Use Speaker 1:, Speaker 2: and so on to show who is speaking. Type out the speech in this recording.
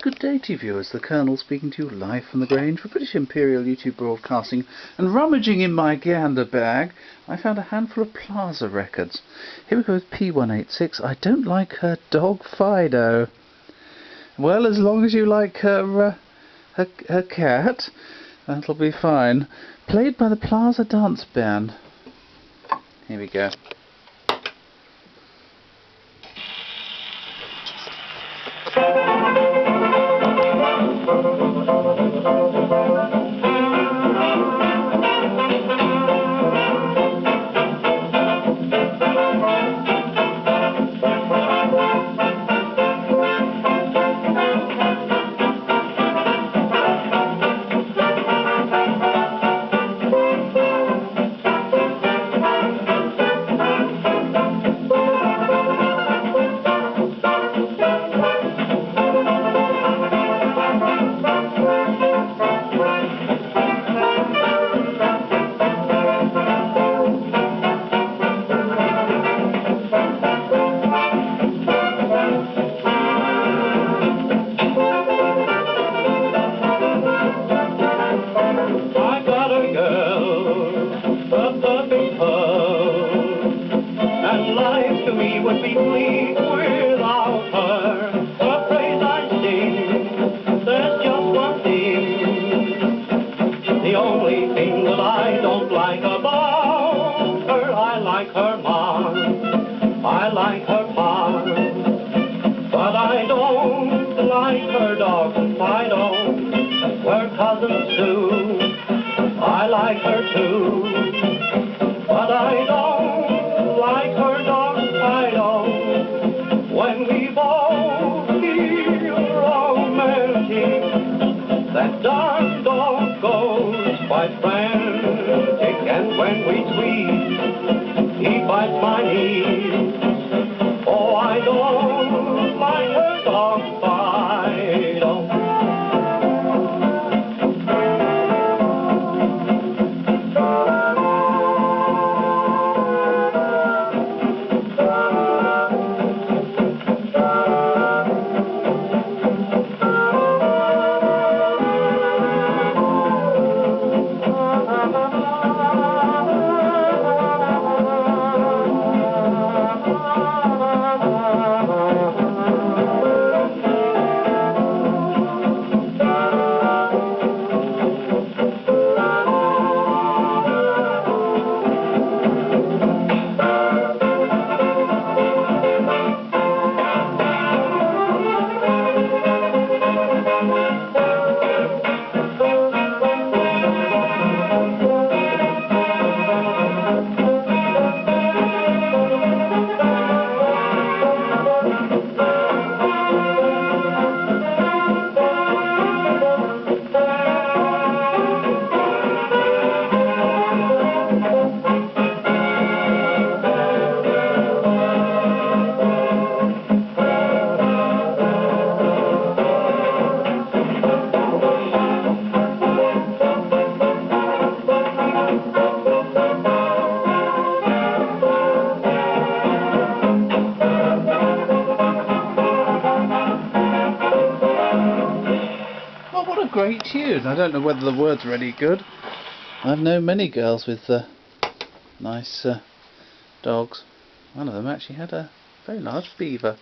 Speaker 1: Good day to you viewers, the Colonel speaking to you live from the Grange for British Imperial YouTube Broadcasting, and rummaging in my gander bag I found a handful of Plaza records. Here we go with P186, I Don't Like Her Dog Fido. Well, as long as you like her cat, that'll be fine. Played by the Plaza Dance Band. Here we go.
Speaker 2: Would be bleak without her. The praise I sing, there's just one thing. The only thing that I don't like about her, I like her mom, I like her pa, but I don't like her dog Fido. We're cousins too, I like her too, but I don't like her dog Fido. When we both feel romantic, that dark dog goes quite frantic, and when we squeeze, he bites my knees. Oh, I don't like her dog Fido.
Speaker 1: What a great tune. I don't know whether the words are any good. I've known many girls with nice dogs. One of them actually had a very large beaver.